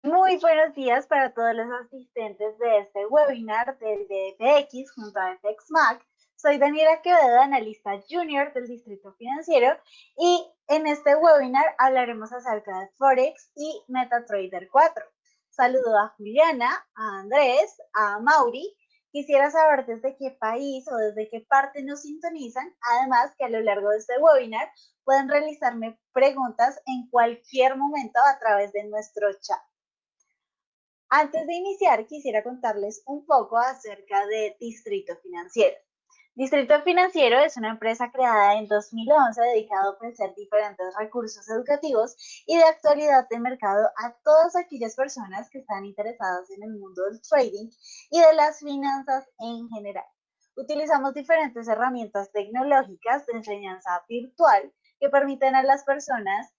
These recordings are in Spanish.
Muy buenos días para todos los asistentes de este webinar del DFX junto a FXMAC. Soy Daniela Quevedo, analista junior del Distrito Financiero, y en este webinar hablaremos acerca de Forex y MetaTrader 4. Saludo a Juliana, a Andrés, a Mauri. Quisiera saber desde qué país o desde qué parte nos sintonizan, además que a lo largo de este webinar pueden realizarme preguntas en cualquier momento a través de nuestro chat. Antes de iniciar, quisiera contarles un poco acerca de Distrito Financiero. Distrito Financiero es una empresa creada en 2011 dedicada a ofrecer diferentes recursos educativos y de actualidad de mercado a todas aquellas personas que están interesadas en el mundo del trading y de las finanzas en general. Utilizamos diferentes herramientas tecnológicas de enseñanza virtual que permiten a las personas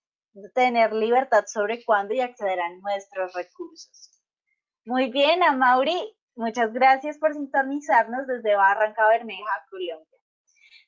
tener libertad sobre cuándo y acceder a nuestros recursos. Muy bien, Amaury, muchas gracias por sintonizarnos desde Barranca Bermeja, Colombia.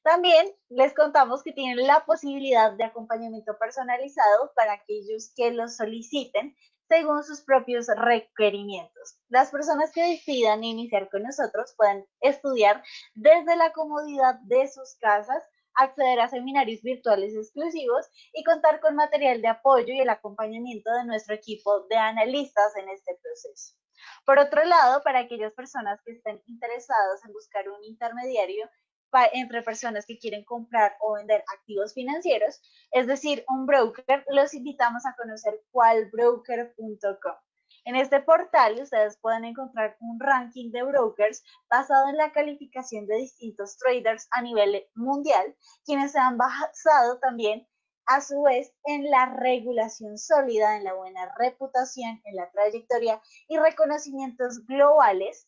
También les contamos que tienen la posibilidad de acompañamiento personalizado para aquellos que lo soliciten según sus propios requerimientos. Las personas que decidan iniciar con nosotros pueden estudiar desde la comodidad de sus casas, acceder a seminarios virtuales exclusivos y contar con material de apoyo y el acompañamiento de nuestro equipo de analistas en este proceso. Por otro lado, para aquellas personas que estén interesadas en buscar un intermediario entre personas que quieren comprar o vender activos financieros, es decir, un broker, los invitamos a conocer cualbroker.com. En este portal ustedes pueden encontrar un ranking de brokers basado en la calificación de distintos traders a nivel mundial, quienes se han basado también a su vez en la regulación sólida, en la buena reputación, en la trayectoria y reconocimientos globales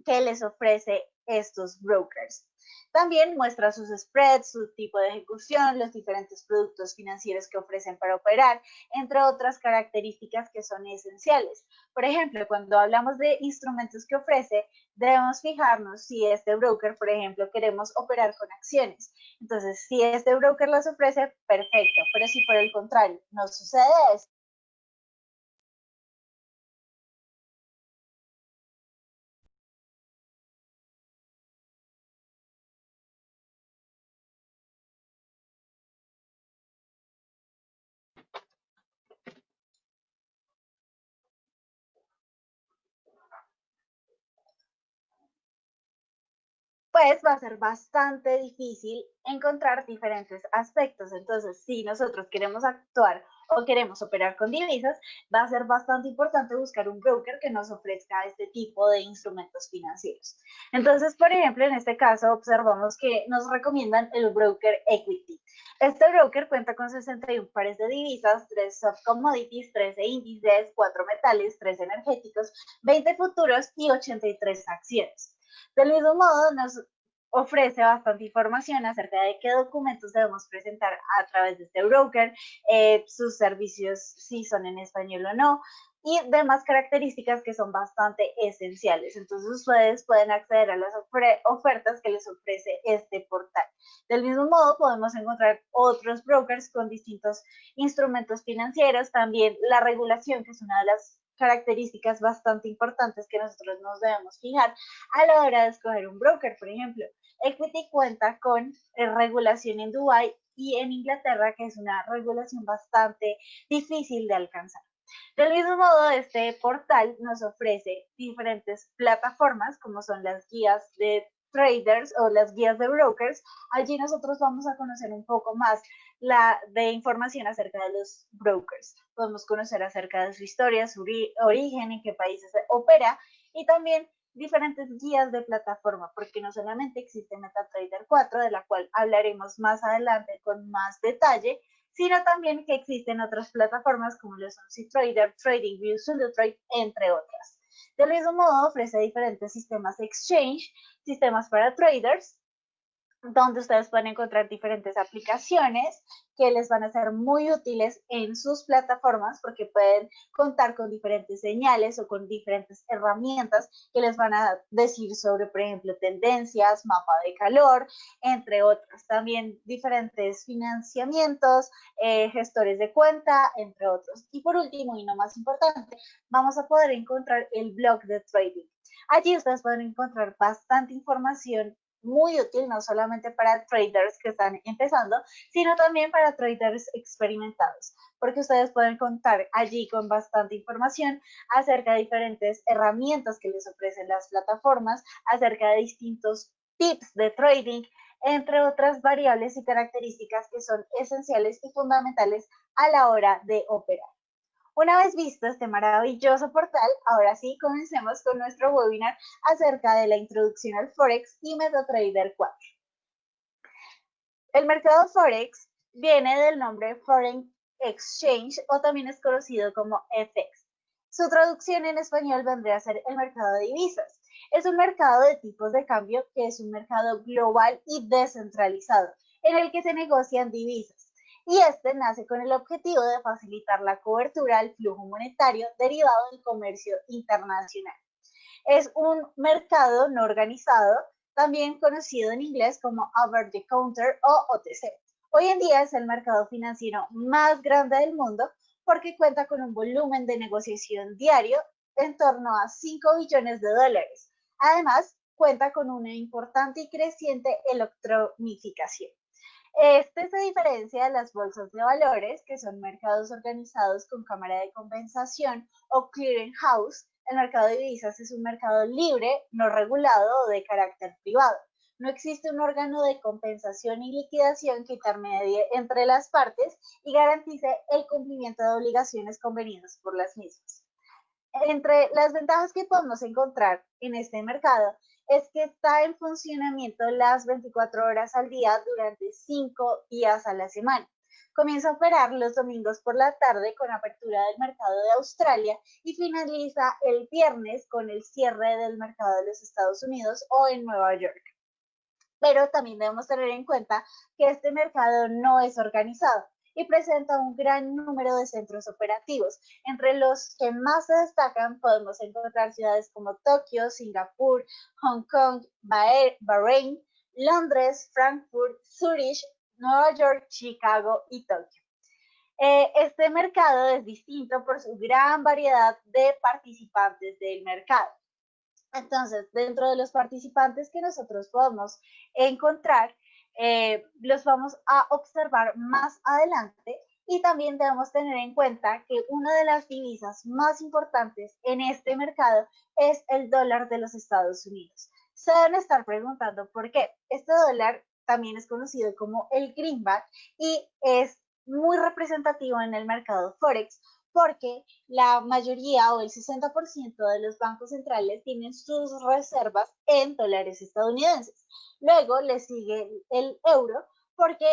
que les ofrece estos brokers. También muestra sus spreads, su tipo de ejecución, los diferentes productos financieros que ofrecen para operar, entre otras características que son esenciales. Por ejemplo, cuando hablamos de instrumentos que ofrece, debemos fijarnos si este broker, por ejemplo, queremos operar con acciones. Entonces, si este broker las ofrece, perfecto, pero si por el contrario no sucede eso, pues va a ser bastante difícil encontrar diferentes aspectos. Entonces, si nosotros queremos actuar o queremos operar con divisas, va a ser bastante importante buscar un broker que nos ofrezca este tipo de instrumentos financieros. Entonces, por ejemplo, en este caso observamos que nos recomiendan el broker Equity. Este broker cuenta con 61 pares de divisas, 3 soft commodities, 13 índices, 4 metales, 3 energéticos, 20 futuros y 83 acciones. Del mismo modo, nos ofrece bastante información acerca de qué documentos debemos presentar a través de este broker, sus servicios si son en español o no, y demás características que son bastante esenciales. Entonces ustedes pueden acceder a las ofertas que les ofrece este portal. Del mismo modo podemos encontrar otros brokers con distintos instrumentos financieros, también la regulación, que es una de las características bastante importantes que nosotros nos debemos fijar a la hora de escoger un broker. Por ejemplo, Equity cuenta con regulación en Dubái y en Inglaterra, que es una regulación bastante difícil de alcanzar. Del mismo modo, este portal nos ofrece diferentes plataformas, como son las guías de traders o las guías de brokers. Allí nosotros vamos a conocer un poco más de información acerca de los brokers. Podemos conocer acerca de su historia, su origen, en qué países opera, y también diferentes guías de plataforma, porque no solamente existe MetaTrader 4, de la cual hablaremos más adelante con más detalle, sino también que existen otras plataformas como lo son CTrader, TradingView, SoloTrade, entre otras. Del mismo modo, ofrece diferentes sistemas exchange, sistemas para traders, donde ustedes pueden encontrar diferentes aplicaciones que les van a ser muy útiles en sus plataformas porque pueden contar con diferentes señales o con diferentes herramientas que les van a decir sobre, por ejemplo, tendencias, mapa de calor, entre otras. También diferentes financiamientos, gestores de cuenta, entre otros. Y por último, y no más importante, vamos a poder encontrar el blog de trading. Allí ustedes pueden encontrar bastante información muy útil, no solamente para traders que están empezando, sino también para traders experimentados, porque ustedes pueden contar allí con bastante información acerca de diferentes herramientas que les ofrecen las plataformas, acerca de distintos tips de trading, entre otras variables y características que son esenciales y fundamentales a la hora de operar. Una vez visto este maravilloso portal, ahora sí comencemos con nuestro webinar acerca de la introducción al Forex y MetaTrader 4. El mercado Forex viene del nombre Foreign Exchange o también es conocido como FX. Su traducción en español vendría a ser el mercado de divisas. Es un mercado de tipos de cambio que es un mercado global y descentralizado en el que se negocian divisas y este nace con el objetivo de facilitar la cobertura del flujo monetario derivado del comercio internacional. Es un mercado no organizado, también conocido en inglés como over the counter o OTC. Hoy en día es el mercado financiero más grande del mundo porque cuenta con un volumen de negociación diario en torno a 5 billones de dólares. Además, cuenta con una importante y creciente electronificación. Este se diferencia de las bolsas de valores, que son mercados organizados con cámara de compensación o clearing house. El mercado de divisas es un mercado libre, no regulado o de carácter privado. No existe un órgano de compensación y liquidación que intermedie entre las partes y garantice el cumplimiento de obligaciones convenidas por las mismas. Entre las ventajas que podemos encontrar en este mercado es que está en funcionamiento las 24 horas al día durante 5 días a la semana. Comienza a operar los domingos por la tarde con apertura del mercado de Australia y finaliza el viernes con el cierre del mercado de los Estados Unidos o en Nueva York. Pero también debemos tener en cuenta que este mercado no es organizado y presenta un gran número de centros operativos. Entre los que más se destacan podemos encontrar ciudades como Tokio, Singapur, Hong Kong, Bahrein, Londres, Frankfurt, Zurich, Nueva York, Chicago y Tokio. Este mercado es distinto por su gran variedad de participantes del mercado. Entonces, dentro de los participantes que nosotros podemos encontrar, los vamos a observar más adelante y también debemos tener en cuenta que una de las divisas más importantes en este mercado es el dólar de los Estados Unidos. Se deben estar preguntando por qué. Este dólar también es conocido como el greenback y es muy representativo en el mercado Forex porque la mayoría o el 60% de los bancos centrales tienen sus reservas en dólares estadounidenses. Luego le sigue el euro porque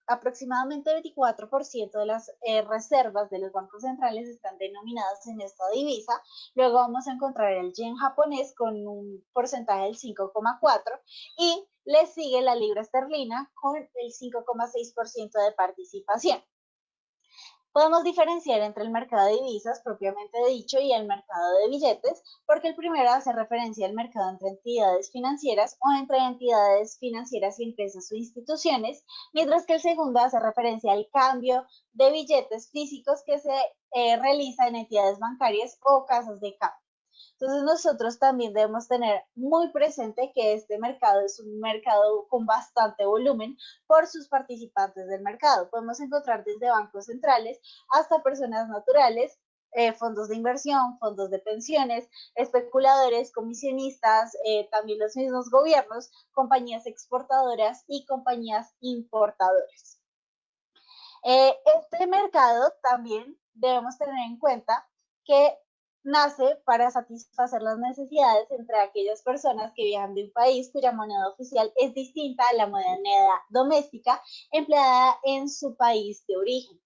aproximadamente 24% de las reservas de los bancos centrales están denominadas en esta divisa. Luego vamos a encontrar el yen japonés con un porcentaje del 5,4% y le sigue la libra esterlina con el 5,6% de participación. Podemos diferenciar entre el mercado de divisas propiamente dicho y el mercado de billetes, porque el primero hace referencia al mercado entre entidades financieras o entre entidades financieras y empresas o instituciones, mientras que el segundo hace referencia al cambio de billetes físicos que se realiza en entidades bancarias o casas de cambio. Entonces nosotros también debemos tener muy presente que este mercado es un mercado con bastante volumen por sus participantes del mercado. Podemos encontrar desde bancos centrales hasta personas naturales, fondos de inversión, fondos de pensiones, especuladores, comisionistas, también los mismos gobiernos, compañías exportadoras y compañías importadoras. Este mercado también debemos tener en cuenta que nace para satisfacer las necesidades entre aquellas personas que viajan de un país cuya moneda oficial es distinta a la moneda doméstica empleada en su país de origen.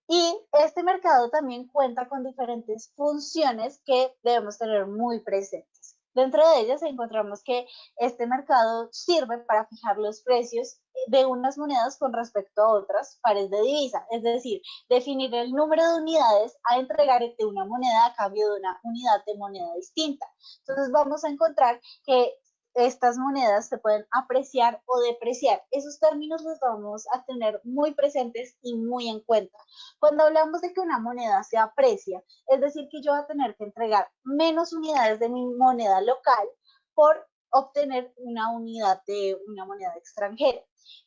Y este mercado también cuenta con diferentes funciones que debemos tener muy presentes. Dentro de ellas encontramos que este mercado sirve para fijar los precios de unas monedas con respecto a otras pares de divisa, es decir, definir el número de unidades a entregar de una moneda a cambio de una unidad de moneda distinta. Entonces vamos a encontrar que estas monedas se pueden apreciar o depreciar. Esos términos los vamos a tener muy presentes y muy en cuenta. Cuando hablamos de que una moneda se aprecia, es decir, que yo voy a tener que entregar menos unidades de mi moneda local por obtener una unidad de una moneda extranjera.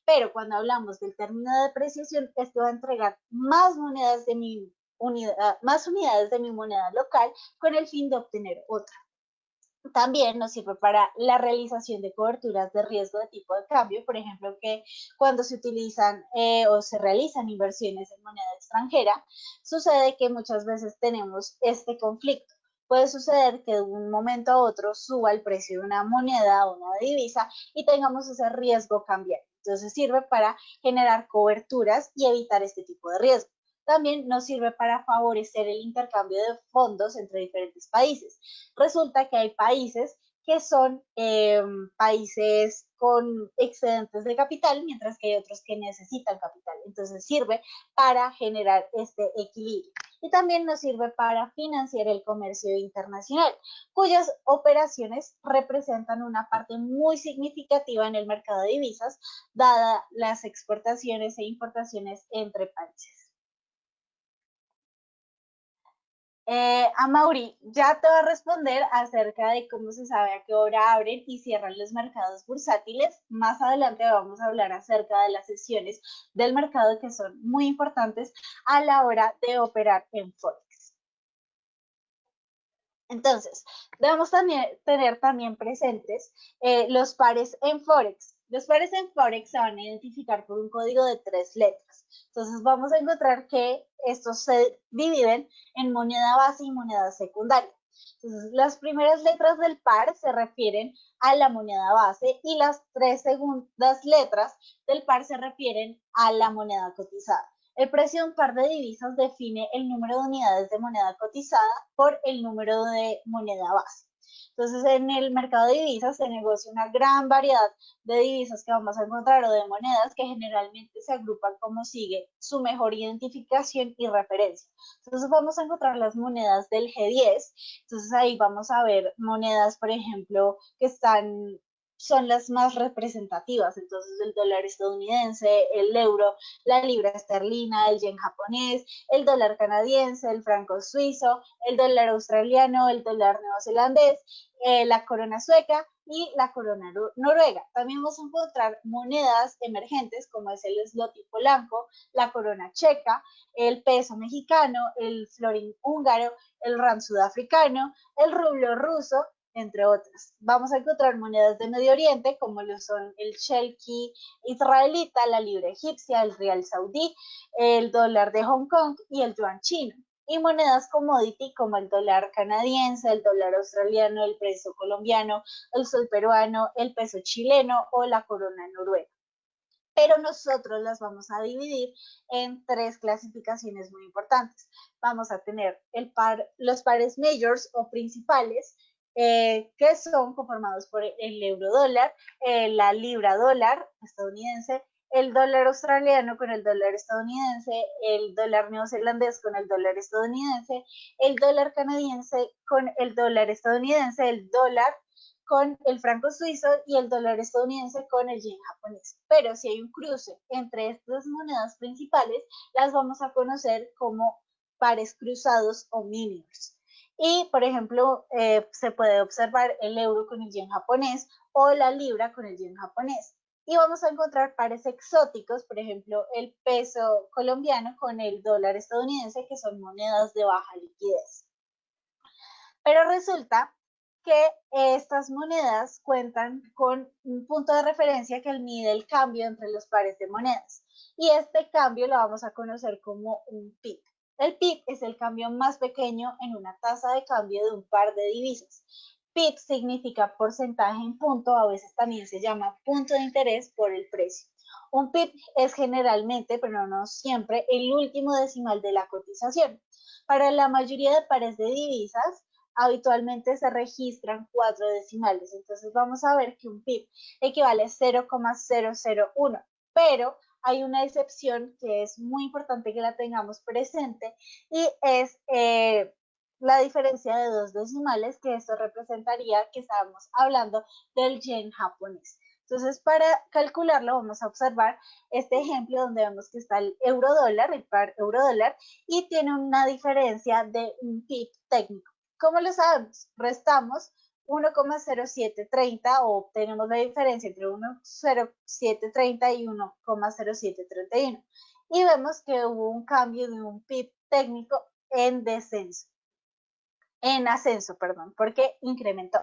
Pero cuando hablamos del término de depreciación, esto va a entregar más monedas de mi unidad, más unidades de mi moneda local con el fin de obtener otra. También nos sirve para la realización de coberturas de riesgo de tipo de cambio, por ejemplo, que cuando se utilizan o se realizan inversiones en moneda extranjera, sucede que muchas veces tenemos este conflicto. Puede suceder que de un momento a otro suba el precio de una moneda o una divisa y tengamos ese riesgo cambiario. Entonces sirve para generar coberturas y evitar este tipo de riesgo. También nos sirve para favorecer el intercambio de fondos entre diferentes países. Resulta que hay países que son países con excedentes de capital, mientras que hay otros que necesitan capital. Entonces sirve para generar este equilibrio. Y también nos sirve para financiar el comercio internacional, cuyas operaciones representan una parte muy significativa en el mercado de divisas, dada las exportaciones e importaciones entre países. Amaury, ya te va a responder acerca de cómo se sabe a qué hora abren y cierran los mercados bursátiles. Más adelante vamos a hablar acerca de las sesiones del mercado que son muy importantes a la hora de operar en Forex. Entonces, debemos también tener también presentes los pares en Forex. Los pares en Forex se van a identificar por un código de 3 letras. Entonces, vamos a encontrar que estos se dividen en moneda base y moneda secundaria. Entonces, las primeras letras del par se refieren a la moneda base y las 3 segundas letras del par se refieren a la moneda cotizada. El precio de un par de divisas define el número de unidades de moneda cotizada por el número de moneda base. Entonces, en el mercado de divisas se negocia una gran variedad de divisas que vamos a encontrar o de monedas que generalmente se agrupan como sigue su mejor identificación y referencia. Entonces, vamos a encontrar las monedas del G10. Entonces, ahí vamos a ver monedas, por ejemplo, que son las más representativas, entonces el dólar estadounidense, el euro, la libra esterlina, el yen japonés, el dólar canadiense, el franco suizo, el dólar australiano, el dólar neozelandés, la corona sueca y la corona noruega. También vamos a encontrar monedas emergentes como es el zloty polaco, la corona checa, el peso mexicano, el florín húngaro, el rand sudafricano, el rublo ruso, entre otras. Vamos a encontrar monedas de Medio Oriente, como lo son el shelki israelita, la libra egipcia, el rial saudí, el dólar de Hong Kong y el yuan chino. Y monedas commodity como el dólar canadiense, el dólar australiano, el peso colombiano, el sol peruano, el peso chileno o la corona noruega. Pero nosotros las vamos a dividir en 3 clasificaciones muy importantes. Vamos a tener los pares majors o principales, que son conformados por el euro dólar, la libra dólar estadounidense, el dólar australiano con el dólar estadounidense, el dólar neozelandés con el dólar estadounidense, el dólar canadiense con el dólar estadounidense, el dólar con el franco suizo y el dólar estadounidense con el yen japonés. Pero si hay un cruce entre estas monedas principales, las vamos a conocer como pares cruzados o miniors. Y, por ejemplo, se puede observar el euro con el yen japonés o la libra con el yen japonés. Y vamos a encontrar pares exóticos, por ejemplo, el peso colombiano con el dólar estadounidense, que son monedas de baja liquidez. Pero resulta que estas monedas cuentan con un punto de referencia que mide el cambio entre los pares de monedas. Y este cambio lo vamos a conocer como un PIB. El PIB es el cambio más pequeño en una tasa de cambio de un par de divisas. PIB significa porcentaje en punto, a veces también se llama punto de interés por el precio. Un PIB es generalmente, pero no siempre, el último decimal de la cotización. Para la mayoría de pares de divisas, habitualmente se registran 4 decimales. Entonces vamos a ver que un PIB equivale a 0,001, pero hay una excepción que es muy importante que la tengamos presente y es la diferencia de 2 decimales, que esto representaría que estamos hablando del yen japonés. Entonces, para calcularlo, vamos a observar este ejemplo donde vemos que está el euro dólar, el par euro dólar, y tiene una diferencia de un PIB técnico. ¿Cómo lo sabemos? Restamos 1,0730 o obtenemos la diferencia entre 1,0730 y 1,0731. Y vemos que hubo un cambio de un PIB técnico en ascenso, perdón, porque incrementó.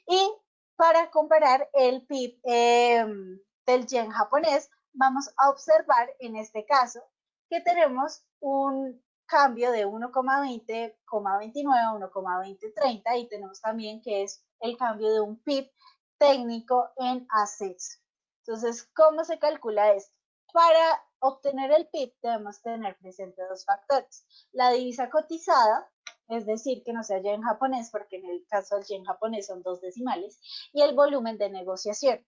Y para comparar el PIB del yen japonés, vamos a observar en este caso que tenemos un cambio de 1,20,29 a 1,2030 y tenemos también que es el cambio de un PIB técnico en ascenso. Entonces, ¿cómo se calcula esto? Para obtener el PIB debemos tener presente dos factores: la divisa cotizada, es decir, que no sea yen japonés, porque en el caso del yen japonés son 2 decimales, y el volumen de negociación.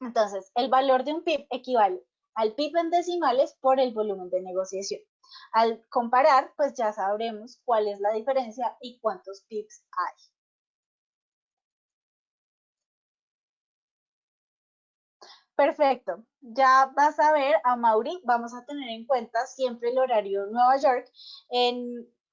Entonces, el valor de un PIB equivale al PIB en decimales por el volumen de negociación. Al comparar, pues ya sabremos cuál es la diferencia y cuántos PIBs hay. Perfecto. Ya vas a ver a Mauri, vamos a tener en cuenta siempre el horario Nueva York.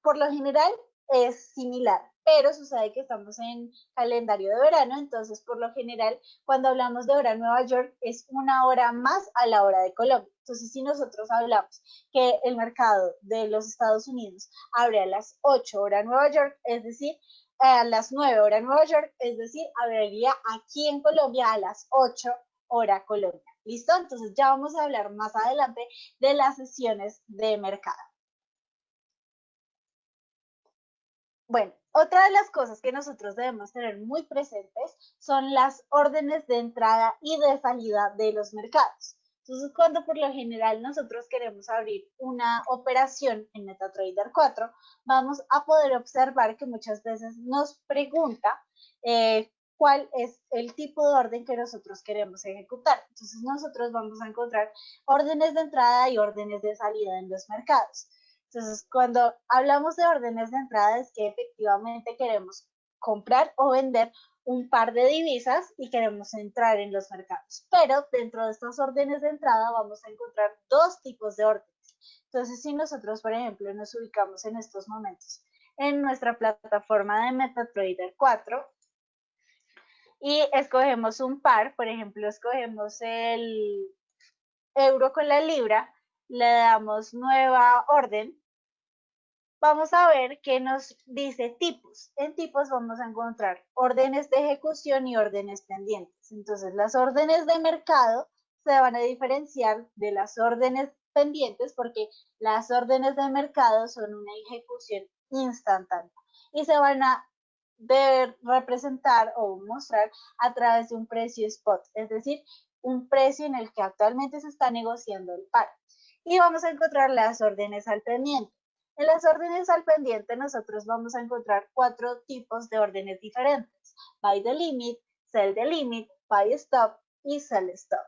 Por lo general es similar, pero sucede que estamos en calendario de verano, entonces por lo general cuando hablamos de hora Nueva York es una hora más a la hora de Colombia. Entonces si nosotros hablamos que el mercado de los Estados Unidos abre a las 8 hora Nueva York, es decir, a las 9 hora Nueva York, es decir, abriría aquí en Colombia a las 8 hora Colombia. ¿Listo? Entonces ya vamos a hablar más adelante de las sesiones de mercado. Bueno, otra de las cosas que nosotros debemos tener muy presentes son las órdenes de entrada y de salida de los mercados. Entonces, cuando por lo general nosotros queremos abrir una operación en MetaTrader 4, vamos a poder observar que muchas veces nos pregunta cuál es el tipo de orden que nosotros queremos ejecutar. Entonces, nosotros vamos a encontrar órdenes de entrada y órdenes de salida en los mercados. Entonces, cuando hablamos de órdenes de entrada es que efectivamente queremos comprar o vender un par de divisas y queremos entrar en los mercados. Pero dentro de estas órdenes de entrada vamos a encontrar dos tipos de órdenes. Entonces, si nosotros, por ejemplo, nos ubicamos en estos momentos en nuestra plataforma de MetaTrader 4 y escogemos un par, por ejemplo, escogemos el euro con la libra, le damos nueva orden, vamos a ver que nos dice tipos. En tipos vamos a encontrar órdenes de ejecución y órdenes pendientes. Entonces, las órdenes de mercado se van a diferenciar de las órdenes pendientes porque las órdenes de mercado son una ejecución instantánea y se van a representar o mostrar a través de un precio spot, es decir, un precio en el que actualmente se está negociando el par. Y vamos a encontrar las órdenes al pendiente. En las órdenes al pendiente nosotros vamos a encontrar 4 tipos de órdenes diferentes: buy the limit, sell the limit, buy stop y sell stop.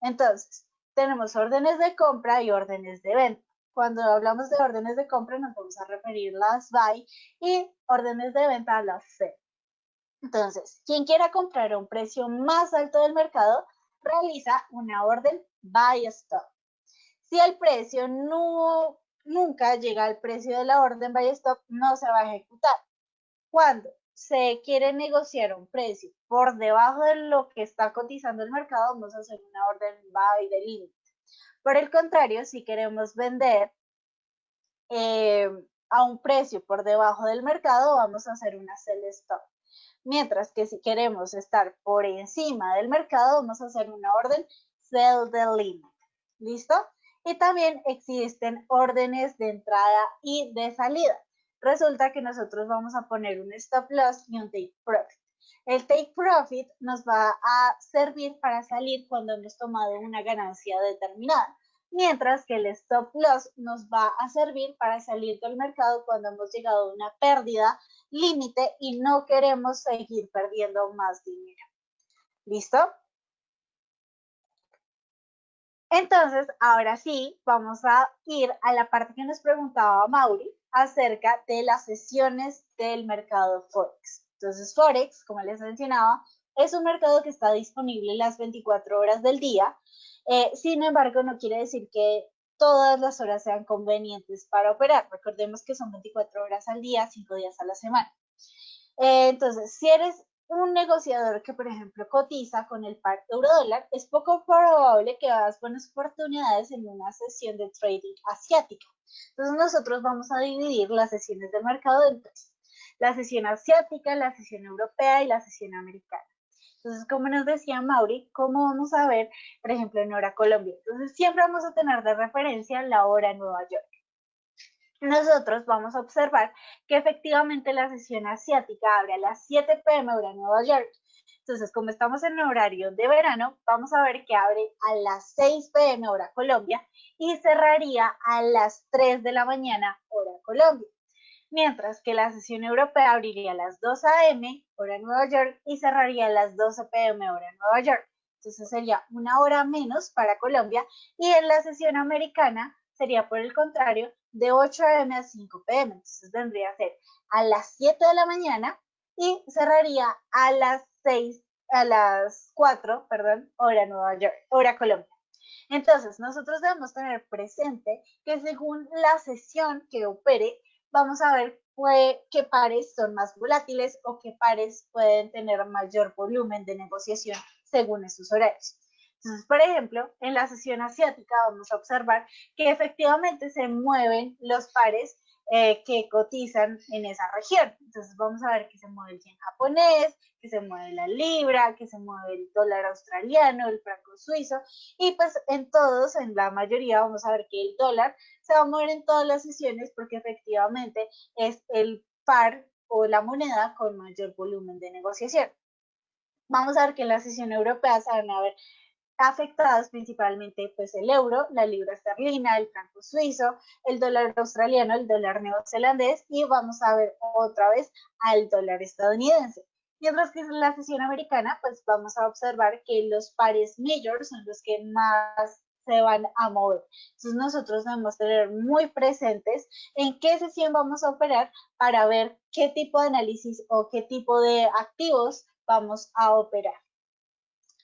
Entonces, tenemos órdenes de compra y órdenes de venta. Cuando hablamos de órdenes de compra nos vamos a referir a las buy y órdenes de venta a las sell. Entonces, quien quiera comprar a un precio más alto del mercado realiza una orden buy stop. Si el precio nunca llega al precio de la orden buy stop, no se va a ejecutar. Cuando se quiere negociar un precio por debajo de lo que está cotizando el mercado, vamos a hacer una orden buy the limit. Por el contrario, si queremos vender a un precio por debajo del mercado, vamos a hacer una sell stop. Mientras que si queremos estar por encima del mercado, vamos a hacer una orden sell the limit. ¿Listo? Y también existen órdenes de entrada y de salida. Resulta que nosotros vamos a poner un stop loss y un take profit. El take profit nos va a servir para salir cuando hemos tomado una ganancia determinada, mientras que el stop loss nos va a servir para salir del mercado cuando hemos llegado a una pérdida límite y no queremos seguir perdiendo más dinero. ¿Listo? Entonces, ahora sí, vamos a ir a la parte que nos preguntaba Mauri acerca de las sesiones del mercado Forex. Entonces, Forex, como les mencionaba, es un mercado que está disponible las 24 horas del día. Sin embargo, no quiere decir que todas las horas sean convenientes para operar. Recordemos que son 24 horas al día, 5 días a la semana. Entonces, si eres un negociador que, por ejemplo, cotiza con el par euro-dólar, es poco probable que hagas buenas oportunidades en una sesión de trading asiática. Entonces, nosotros vamos a dividir las sesiones de mercado en tres. La sesión asiática, la sesión europea y la sesión americana. Entonces, como nos decía Mauri, ¿cómo vamos a ver, por ejemplo, en hora Colombia? Entonces, siempre vamos a tener de referencia la hora en Nueva York. Nosotros vamos a observar que efectivamente la sesión asiática abre a las 7 p.m. hora Nueva York. Entonces, como estamos en horario de verano, vamos a ver que abre a las 6 p.m. hora Colombia y cerraría a las 3 de la mañana hora Colombia. Mientras que la sesión europea abriría a las 2 a.m. hora Nueva York y cerraría a las 12 p.m. hora Nueva York. Entonces sería una hora menos para Colombia y en la sesión americana sería por el contrario de 8 a.m. a 5 p.m. Entonces vendría a ser a las 7 de la mañana y cerraría a las 6, a las 4, perdón, hora Nueva York, hora Colombia. Entonces, nosotros debemos tener presente que según la sesión que opere, vamos a ver qué pares son más volátiles o qué pares pueden tener mayor volumen de negociación según esos horarios. Entonces, por ejemplo, en la sesión asiática vamos a observar que efectivamente se mueven los pares que cotizan en esa región. Entonces vamos a ver que se mueve el yen japonés, que se mueve la libra, que se mueve el dólar australiano, el franco suizo, y pues en todos, en la mayoría, vamos a ver que el dólar se va a mover en todas las sesiones porque efectivamente es el par o la moneda con mayor volumen de negociación. Vamos a ver que en la sesión europea se van a ver afectadas principalmente pues el euro, la libra esterlina, el franco suizo, el dólar australiano, el dólar neozelandés y vamos a ver otra vez al dólar estadounidense. Mientras que en la sesión americana pues vamos a observar que los pares majors son los que más se van a mover. Entonces nosotros debemos tener muy presentes en qué sesión vamos a operar para ver qué tipo de análisis o qué tipo de activos vamos a operar.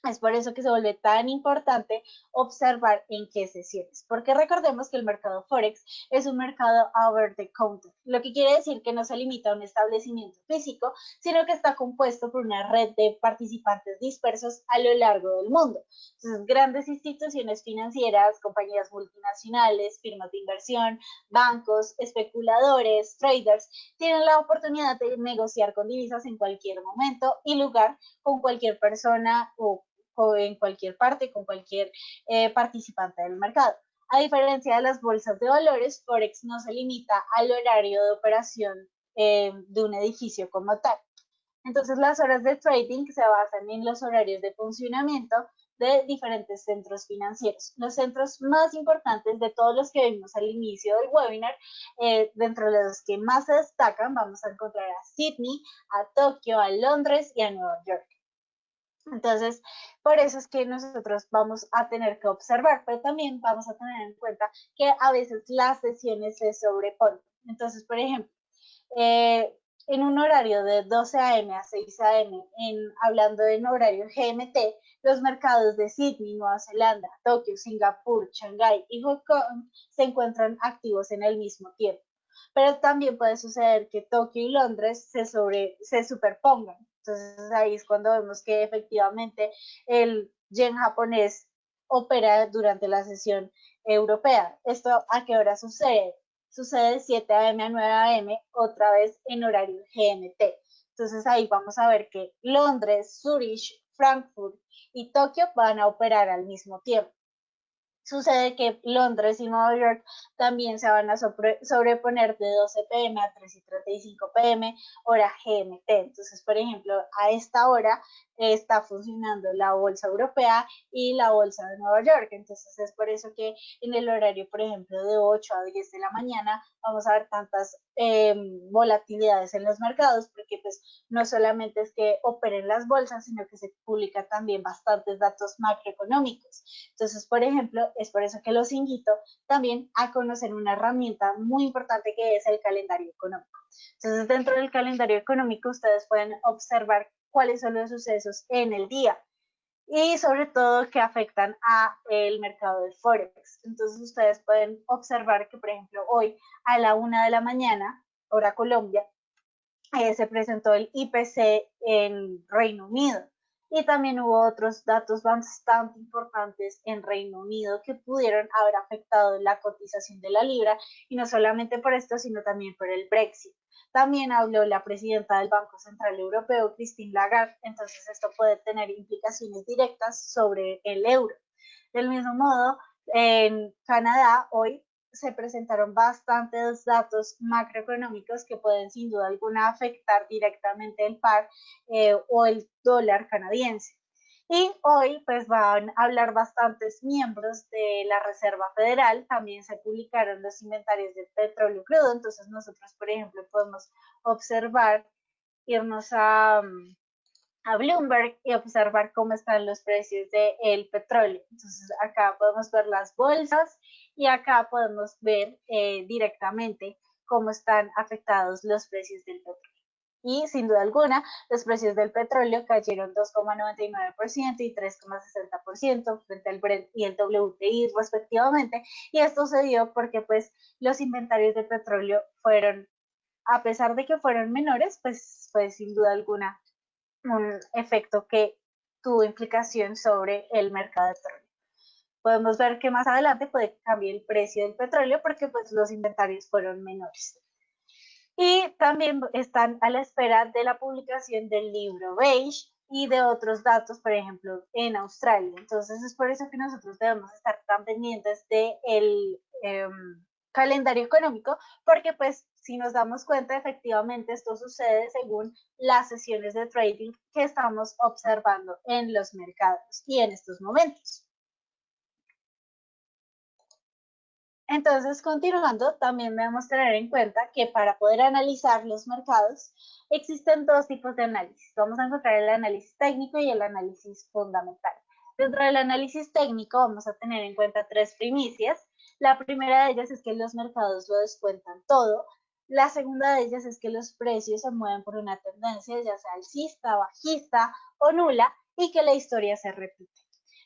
Es por eso que se vuelve tan importante observar en qué sesiones, porque recordemos que el mercado Forex es un mercado over the counter, lo que quiere decir que no se limita a un establecimiento físico, sino que está compuesto por una red de participantes dispersos a lo largo del mundo. Entonces, grandes instituciones financieras, compañías multinacionales, firmas de inversión, bancos, especuladores, traders, tienen la oportunidad de negociar con divisas en cualquier momento y lugar con cualquier persona o en cualquier parte, con cualquier participante del mercado. A diferencia de las bolsas de valores, Forex no se limita al horario de operación de un edificio como tal. Entonces, las horas de trading se basan en los horarios de funcionamiento de diferentes centros financieros. Los centros más importantes de todos los que vimos al inicio del webinar, dentro de los que más se destacan, vamos a encontrar a Sydney, a Tokio, a Londres y a Nueva York. Entonces, por eso es que nosotros vamos a tener que observar, pero también vamos a tener en cuenta que a veces las sesiones se sobreponen. Entonces, por ejemplo, en un horario de 12 a.m. a 6 a.m., hablando en horario GMT, los mercados de Sydney, Nueva Zelanda, Tokio, Singapur, Shanghái y Hong Kong se encuentran activos en el mismo tiempo. Pero también puede suceder que Tokio y Londres se superpongan. Entonces ahí es cuando vemos que efectivamente el yen japonés opera durante la sesión europea. ¿Esto a qué hora sucede? Sucede de 7 a.m. a 9 a.m. otra vez en horario GMT. Entonces ahí vamos a ver que Londres, Zurich, Frankfurt y Tokio van a operar al mismo tiempo. Sucede que Londres y Nueva York también se van a sobreponer de 12 pm a 3:35 pm, hora GMT. Entonces, por ejemplo, a esta hora está funcionando la bolsa europea y la bolsa de Nueva York. Entonces, es por eso que en el horario, por ejemplo, de 8 a 10 de la mañana, vamos a ver tantas volatilidades en los mercados, porque pues no solamente es que operen las bolsas, sino que se publican también bastantes datos macroeconómicos. Entonces, por ejemplo, es por eso que los invito también a conocer una herramienta muy importante que es el calendario económico. Entonces, dentro del calendario económico, ustedes pueden observar cuáles son los sucesos en el día y sobre todo que afectan a el mercado de Forex. Entonces, ustedes pueden observar que, por ejemplo, hoy a la 1 de la mañana, hora Colombia, se presentó el IPC en Reino Unido. Y también hubo otros datos bastante importantes en Reino Unido que pudieron haber afectado la cotización de la libra, y no solamente por esto, sino también por el Brexit. También habló la presidenta del Banco Central Europeo, Christine Lagarde, entonces esto puede tener implicaciones directas sobre el euro. Del mismo modo, en Canadá hoy se presentaron bastantes datos macroeconómicos que pueden sin duda alguna afectar directamente el par o el dólar canadiense. Y hoy pues van a hablar bastantes miembros de la Reserva Federal, también se publicaron los inventarios de petróleo crudo, entonces nosotros por ejemplo podemos observar, irnos a Bloomberg y observar cómo están los precios del petróleo. Entonces acá podemos ver las bolsas y acá podemos ver directamente cómo están afectados los precios del petróleo. Y sin duda alguna, los precios del petróleo cayeron 2,99% y 3,60% frente al Brent y el WTI respectivamente. Y esto se dio porque pues los inventarios de petróleo fueron, a pesar de que fueron menores, pues fue sin duda alguna un efecto que tuvo implicación sobre el mercado de petróleo. Podemos ver que más adelante puede cambiar el precio del petróleo porque pues los inventarios fueron menores. Y también están a la espera de la publicación del libro beige y de otros datos, por ejemplo, en Australia. Entonces es por eso que nosotros debemos estar tan pendientes del calendario económico, porque pues si nos damos cuenta, efectivamente esto sucede según las sesiones de trading que estamos observando en los mercados y en estos momentos. Entonces, continuando, también debemos tener en cuenta que para poder analizar los mercados existen dos tipos de análisis. Vamos a encontrar el análisis técnico y el análisis fundamental. Dentro del análisis técnico vamos a tener en cuenta tres primicias. La primera de ellas es que los mercados lo descuentan todo. La segunda de ellas es que los precios se mueven por una tendencia, ya sea alcista, bajista o nula, y que la historia se repite.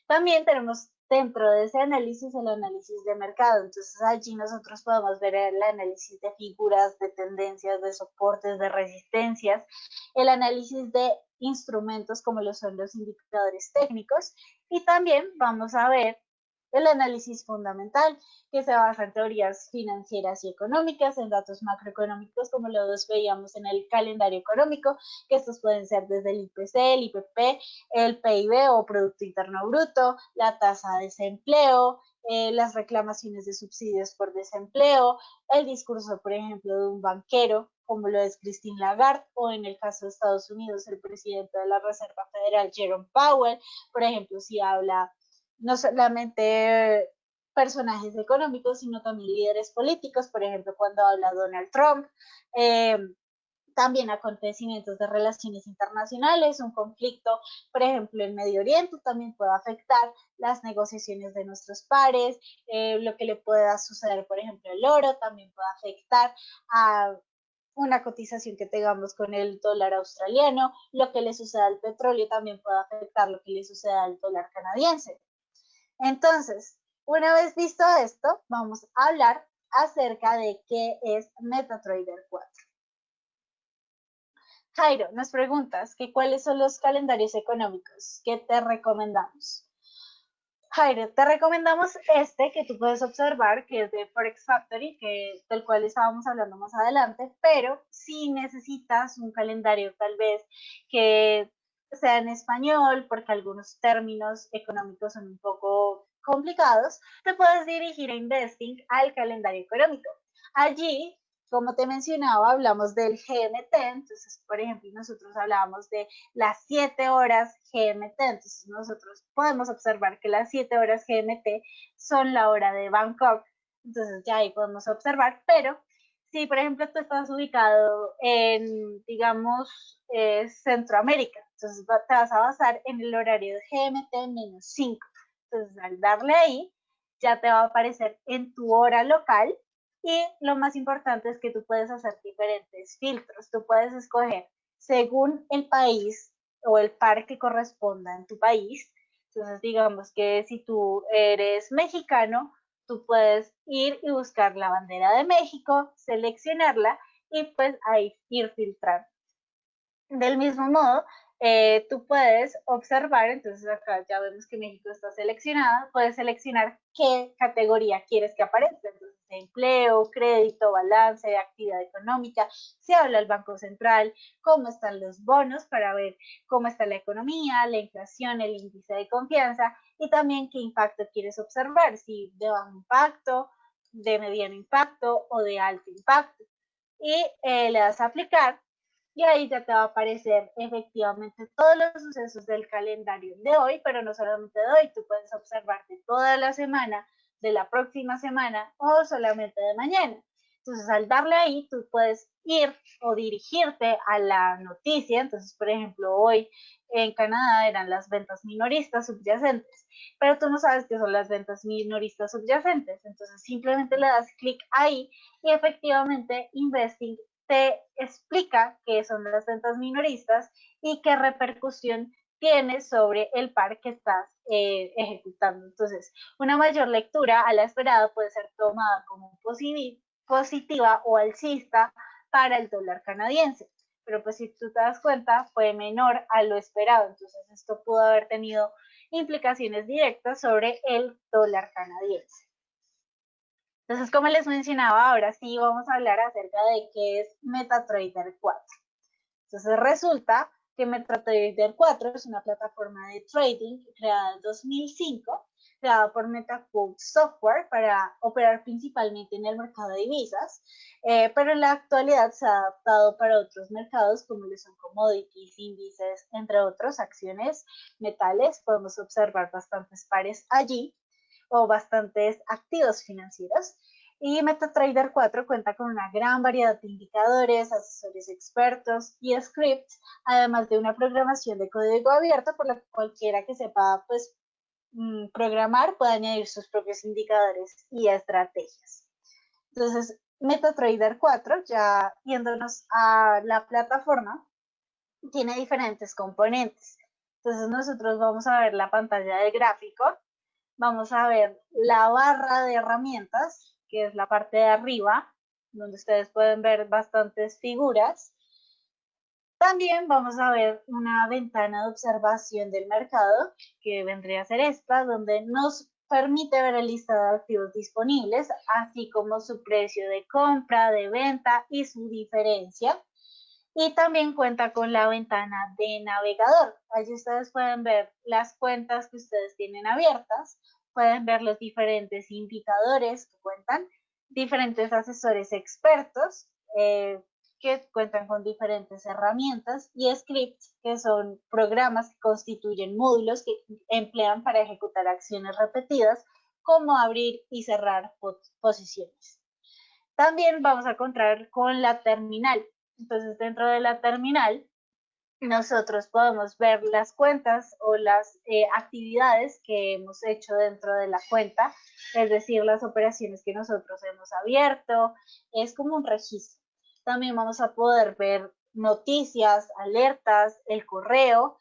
También tenemos dentro de ese análisis el análisis de mercado. Entonces allí nosotros podemos ver el análisis de figuras, de tendencias, de soportes, de resistencias, el análisis de instrumentos como lo son los indicadores técnicos, y también vamos a ver el análisis fundamental, que se basa en teorías financieras y económicas, en datos macroeconómicos, como los veíamos en el calendario económico, que estos pueden ser desde el IPC, el IPP, el PIB o Producto Interno Bruto, la tasa de desempleo, las reclamaciones de subsidios por desempleo, el discurso, por ejemplo, de un banquero, como lo es Christine Lagarde, o en el caso de Estados Unidos, el presidente de la Reserva Federal, Jerome Powell, por ejemplo, si habla no solamente personajes económicos, sino también líderes políticos, por ejemplo, cuando habla Donald Trump, eh, también acontecimientos de relaciones internacionales, un conflicto, por ejemplo, en Medio Oriente también puede afectar las negociaciones de nuestros pares, lo que le pueda suceder, por ejemplo, el oro también puede afectar a una cotización que tengamos con el dólar australiano, lo que le suceda al petróleo también puede afectar lo que le suceda al dólar canadiense. Entonces, una vez visto esto, vamos a hablar acerca de qué es MetaTrader 4. Jairo, nos preguntas que cuáles son los calendarios económicos que te recomendamos. Jairo, te recomendamos este que tú puedes observar, que es de Forex Factory, del cual estábamos hablando más adelante, pero si necesitas un calendario tal vez que sea en español, porque algunos términos económicos son un poco complicados, te puedes dirigir a Investing al calendario económico. Allí, como te mencionaba, hablamos del GMT, entonces, por ejemplo, nosotros hablábamos de las 7 horas GMT, entonces nosotros podemos observar que las 7 horas GMT son la hora de Bangkok, entonces ya ahí podemos observar, pero si, por ejemplo, tú estás ubicado en, digamos, Centroamérica, entonces te vas a basar en el horario de GMT-5. Entonces, al darle ahí, ya te va a aparecer en tu hora local y lo más importante es que tú puedes hacer diferentes filtros. Tú puedes escoger según el país o el par que corresponda en tu país. Entonces, digamos que si tú eres mexicano, tú puedes ir y buscar la bandera de México, seleccionarla y pues ahí ir filtrando. Del mismo modo, tú puedes observar, entonces acá ya vemos que México está seleccionado, puedes seleccionar qué categoría quieres que aparezca, entonces empleo, crédito, balance, actividad económica, se habla del Banco Central, cómo están los bonos para ver cómo está la economía, la inflación, el índice de confianza y también qué impacto quieres observar, si de bajo impacto, de mediano impacto o de alto impacto. Y le das a aplicar y ahí ya te va a aparecer efectivamente todos los sucesos del calendario de hoy, pero no solamente de hoy, tú puedes observar de toda la semana, de la próxima semana o solamente de mañana. Entonces, al darle ahí, tú puedes ir o dirigirte a la noticia. Entonces, por ejemplo, hoy en Canadá eran las ventas minoristas subyacentes, pero tú no sabes qué son las ventas minoristas subyacentes. Entonces, simplemente le das clic ahí y efectivamente Investing te explica qué son las ventas minoristas y qué repercusión tiene sobre el par que estás ejecutando. Entonces, una mayor lectura a la esperada puede ser tomada como positiva o alcista para el dólar canadiense. Pero pues si tú te das cuenta, fue menor a lo esperado. Entonces, esto pudo haber tenido implicaciones directas sobre el dólar canadiense. Entonces, como les mencionaba, ahora sí vamos a hablar acerca de qué es MetaTrader 4. Entonces, resulta que MetaTrader 4 es una plataforma de trading creada en 2005, creada por MetaQuote Software para operar principalmente en el mercado de divisas, pero en la actualidad se ha adaptado para otros mercados como lo son commodities, índices, entre otros, acciones, metales. Podemos observar bastantes pares allí o bastantes activos financieros. Y MetaTrader 4 cuenta con una gran variedad de indicadores, asesores expertos y scripts, además de una programación de código abierto por la que cualquiera que sepa pues, programar puede añadir sus propios indicadores y estrategias. Entonces, MetaTrader 4, ya yéndonos a la plataforma, tiene diferentes componentes. Entonces, nosotros vamos a ver la pantalla de gráfico, vamos a ver la barra de herramientas, que es la parte de arriba, donde ustedes pueden ver bastantes figuras. También vamos a ver una ventana de observación del mercado, que vendría a ser esta, donde nos permite ver el listado de activos disponibles, así como su precio de compra, de venta y su diferencia. Y también cuenta con la ventana de navegador. Allí ustedes pueden ver las cuentas que ustedes tienen abiertas, pueden ver los diferentes indicadores que cuentan, diferentes asesores expertos que cuentan con diferentes herramientas y scripts que son programas que constituyen módulos que emplean para ejecutar acciones repetidas como abrir y cerrar posiciones. También vamos a encontrar con la terminal. Entonces, dentro de la terminal, nosotros podemos ver las cuentas o las actividades que hemos hecho dentro de la cuenta, es decir, las operaciones que nosotros hemos abierto, es como un registro. También vamos a poder ver noticias, alertas, el correo,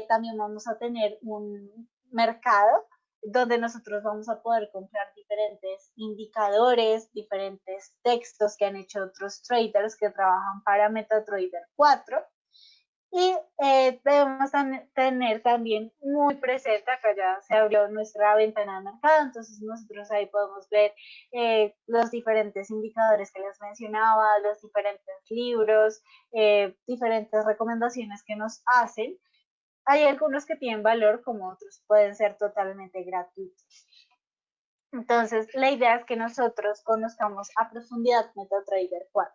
también vamos a tener un mercado donde nosotros vamos a poder comprar diferentes indicadores, diferentes textos que han hecho otros traders que trabajan para MetaTrader 4. Y debemos tener también muy presente, acá ya se abrió nuestra ventana de mercado, entonces nosotros ahí podemos ver los diferentes indicadores que les mencionaba, los diferentes libros, diferentes recomendaciones que nos hacen. Hay algunos que tienen valor, como otros pueden ser totalmente gratuitos. Entonces, la idea es que nosotros conozcamos a profundidad MetaTrader 4.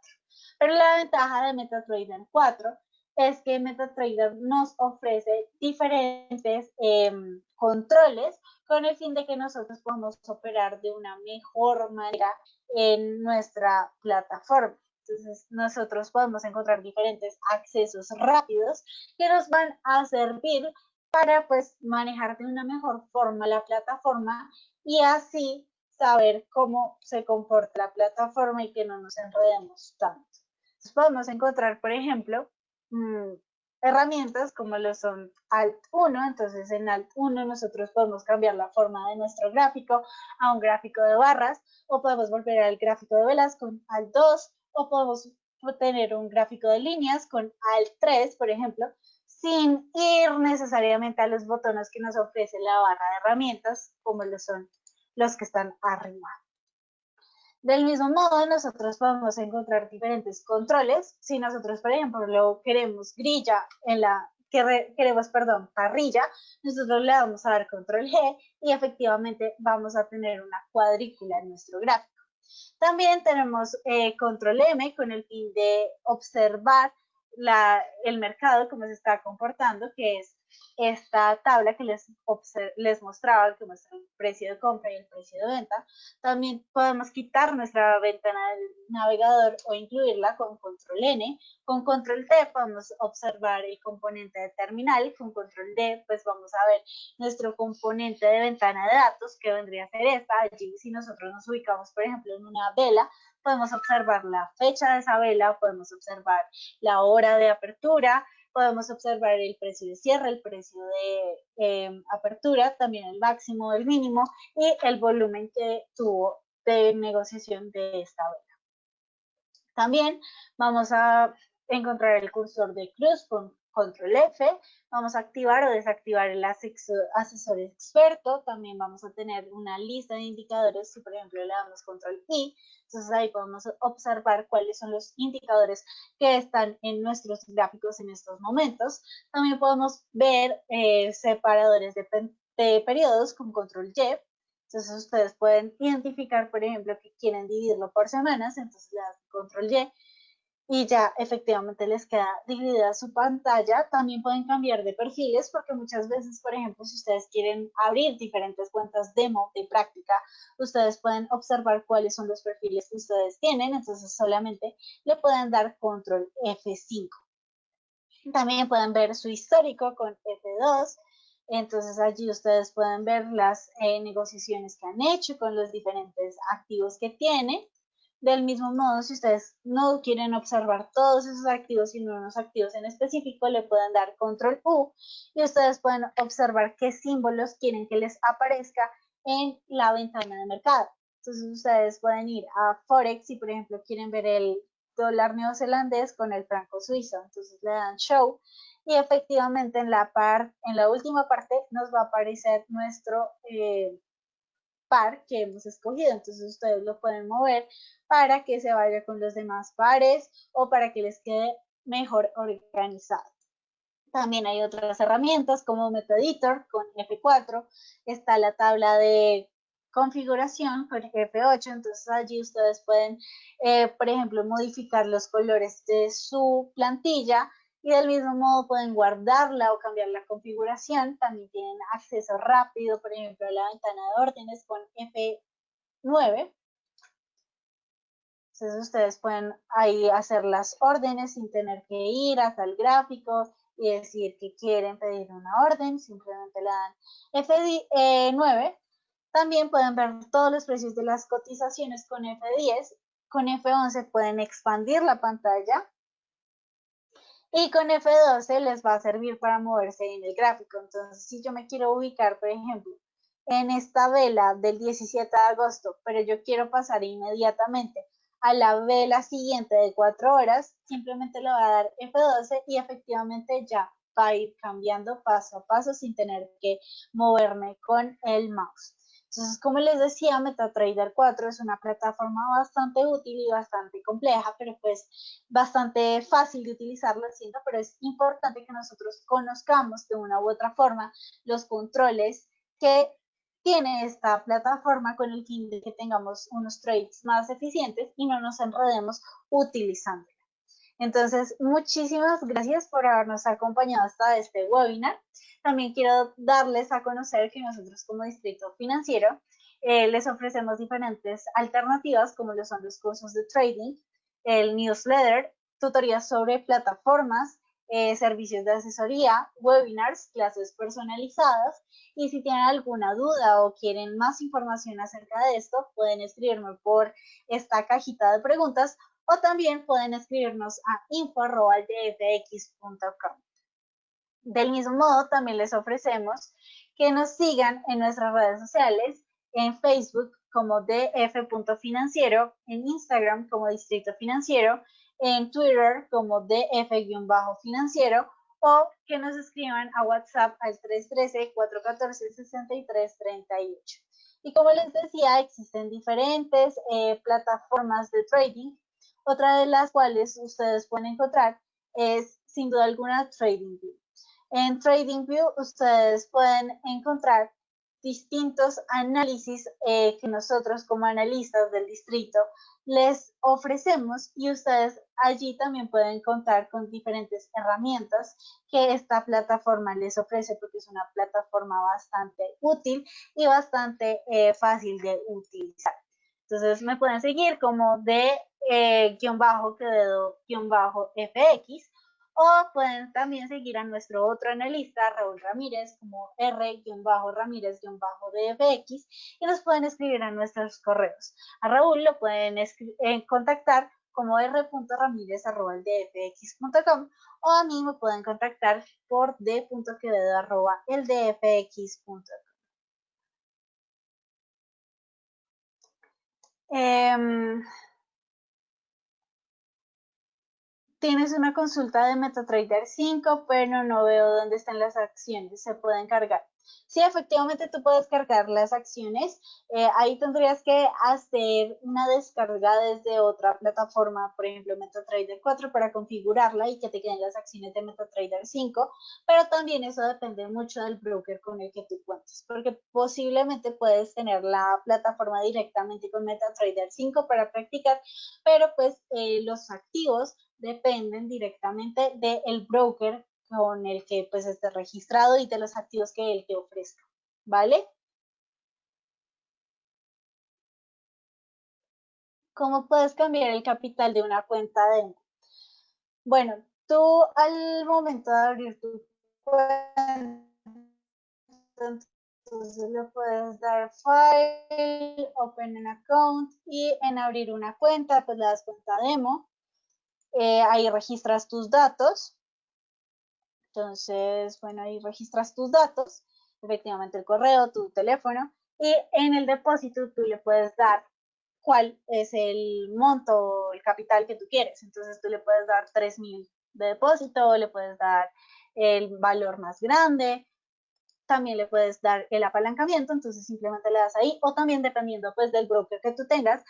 Pero la ventaja de MetaTrader 4 es que MetaTrader nos ofrece diferentes controles con el fin de que nosotros podamos operar de una mejor manera en nuestra plataforma. Entonces, nosotros podemos encontrar diferentes accesos rápidos que nos van a servir para pues manejar de una mejor forma la plataforma y así saber cómo se comporta la plataforma y que no nos enredemos tanto. Entonces podemos encontrar, por ejemplo, herramientas como lo son Alt 1, entonces en Alt 1 nosotros podemos cambiar la forma de nuestro gráfico a un gráfico de barras, o podemos volver al gráfico de velas con Alt 2, o podemos tener un gráfico de líneas con Alt 3, por ejemplo, sin ir necesariamente a los botones que nos ofrece la barra de herramientas, como lo son los que están arriba. Del mismo modo, nosotros podemos encontrar diferentes controles. Si nosotros, por ejemplo, queremos grilla en la queremos, perdón, parrilla, nosotros le vamos a dar control G y efectivamente vamos a tener una cuadrícula en nuestro gráfico. También tenemos control M con el fin de observar el mercado, cómo se está comportando, que es esta tabla que les mostraba, que muestra el precio de compra y el precio de venta. También podemos quitar nuestra ventana del navegador o incluirla con control N. Con control T podemos observar el componente de terminal. Con control D pues vamos a ver nuestro componente de ventana de datos, que vendría a ser esta. Allí si nosotros nos ubicamos, por ejemplo, en una vela, podemos observar la fecha de esa vela, podemos observar la hora de apertura, podemos observar el precio de cierre, el precio de apertura, también el máximo, el mínimo y el volumen que tuvo de negociación de esta vela. También vamos a encontrar el cursor de cruz con control F, vamos a activar o desactivar el asesor experto, también vamos a tener una lista de indicadores, si por ejemplo le damos control I, entonces ahí podemos observar cuáles son los indicadores que están en nuestros gráficos en estos momentos. También podemos ver separadores de periodos con control Y, entonces ustedes pueden identificar, por ejemplo, que quieren dividirlo por semanas, entonces le dan control Y y ya efectivamente les queda dividida su pantalla. También pueden cambiar de perfiles porque muchas veces, por ejemplo, si ustedes quieren abrir diferentes cuentas demo de práctica, ustedes pueden observar cuáles son los perfiles que ustedes tienen, entonces solamente le pueden dar control F5. También pueden ver su histórico con F2. Entonces allí ustedes pueden ver las negociaciones que han hecho con los diferentes activos que tienen. Del mismo modo, si ustedes no quieren observar todos esos activos, sino unos activos en específico, le pueden dar control U y ustedes pueden observar qué símbolos quieren que les aparezca en la ventana de mercado. Entonces ustedes pueden ir a Forex y, por ejemplo, quieren ver el dólar neozelandés con el franco suizo. Entonces le dan show y efectivamente en la última parte nos va a aparecer nuestro par que hemos escogido. Entonces ustedes lo pueden mover para que se vaya con los demás pares o para que les quede mejor organizado. También hay otras herramientas como MetaEditor con F4. Está la tabla de configuración con F8, entonces allí ustedes pueden, por ejemplo, modificar los colores de su plantilla y del mismo modo pueden guardarla o cambiar la configuración. También tienen acceso rápido, por ejemplo, a la ventana de órdenes con F9. Entonces ustedes pueden ahí hacer las órdenes sin tener que ir hasta el gráfico y decir que quieren pedir una orden, simplemente le dan F9. También pueden ver todos los precios de las cotizaciones con F10. Con F11 pueden expandir la pantalla. Y con F12 les va a servir para moverse en el gráfico. Entonces, si yo me quiero ubicar, por ejemplo, en esta vela del 17 de agosto, pero yo quiero pasar inmediatamente a la vela siguiente de 4 horas, simplemente le voy a dar F12 y efectivamente ya va a ir cambiando paso a paso sin tener que moverme con el mouse. Entonces, como les decía, MetaTrader 4 es una plataforma bastante útil y bastante compleja, pero pues bastante fácil de utilizarlo, siento, pero es importante que nosotros conozcamos de una u otra forma los controles que tiene esta plataforma con el fin de que tengamos unos trades más eficientes y no nos enredemos utilizándola. Entonces, muchísimas gracias por habernos acompañado hasta este webinar. También quiero darles a conocer que nosotros como Distrito Financiero les ofrecemos diferentes alternativas como lo son los cursos de trading, el newsletter, tutorías sobre plataformas, servicios de asesoría, webinars, clases personalizadas. Y si tienen alguna duda o quieren más información acerca de esto, pueden escribirme por esta cajita de preguntas o también pueden escribirnos a info@dfx.com. Del mismo modo, también les ofrecemos que nos sigan en nuestras redes sociales, en Facebook como df.financiero, en Instagram como Distrito Financiero, en Twitter como df-financiero o que nos escriban a WhatsApp al 313-414-6338. Y como les decía, existen diferentes plataformas de trading, otra de las cuales ustedes pueden encontrar es sin duda alguna TradingView. En TradingView ustedes pueden encontrar distintos análisis que nosotros como analistas del distrito les ofrecemos y ustedes allí también pueden contar con diferentes herramientas que esta plataforma les ofrece porque es una plataforma bastante útil y bastante fácil de utilizar. Entonces me pueden seguir como de Quevedo-FX o pueden también seguir a nuestro otro analista, Raúl Ramírez, como R-Ramírez-DFX y nos pueden escribir a nuestros correos. A Raúl lo pueden contactar como r.ramirez@eldfx.com o a mí me pueden contactar por d.quevedo@eldfx.com. Tienes una consulta de MetaTrader 5, pero no veo dónde están las acciones. Se pueden cargar. Sí, efectivamente tú puedes cargar las acciones. Ahí tendrías que hacer una descarga desde otra plataforma, por ejemplo MetaTrader 4, para configurarla y que te queden las acciones de MetaTrader 5. Pero también eso depende mucho del broker con el que tú cuentes, porque posiblemente puedes tener la plataforma directamente con MetaTrader 5 para practicar, pero pues los activos dependen directamente del broker con el que pues esté registrado y de los activos que él te ofrezca, ¿vale? ¿Cómo puedes cambiar el capital de una cuenta demo? Bueno, tú al momento de abrir tu cuenta, entonces le puedes dar File, Open an Account y en abrir una cuenta, pues le das cuenta demo. Ahí registras tus datos. Entonces, bueno, ahí registras tus datos, efectivamente el correo, tu teléfono, y en el depósito tú le puedes dar cuál es el monto, el capital que tú quieres. Entonces tú le puedes dar 3,000 de depósito, le puedes dar el valor más grande, también le puedes dar el apalancamiento, entonces simplemente le das ahí, o también dependiendo pues del broker que tú tengas,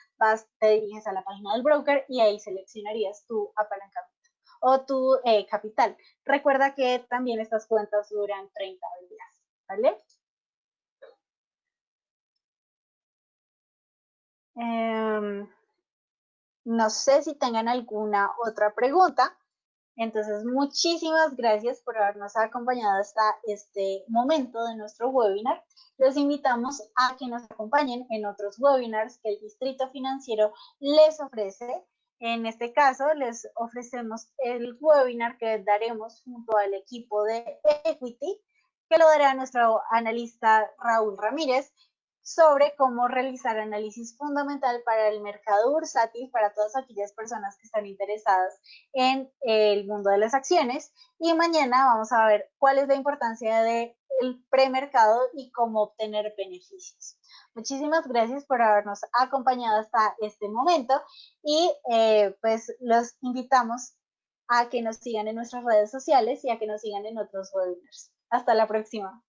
te diriges a la página del broker y ahí seleccionarías tu apalancamiento o tu capital. Recuerda que también estas cuentas duran 30 días, ¿vale? No sé si tengan alguna otra pregunta. Entonces, muchísimas gracias por habernos acompañado hasta este momento de nuestro webinar. Los invitamos a que nos acompañen en otros webinars que el Distrito Financiero les ofrece. En este caso, les ofrecemos el webinar que daremos junto al equipo de Equity, que lo dará nuestro analista Raúl Ramírez, sobre cómo realizar análisis fundamental para el mercado bursátil para todas aquellas personas que están interesadas en el mundo de las acciones. Y mañana vamos a ver cuál es la importancia del premercado y cómo obtener beneficios. Muchísimas gracias por habernos acompañado hasta este momento y pues los invitamos a que nos sigan en nuestras redes sociales y a que nos sigan en otros webinars. Hasta la próxima.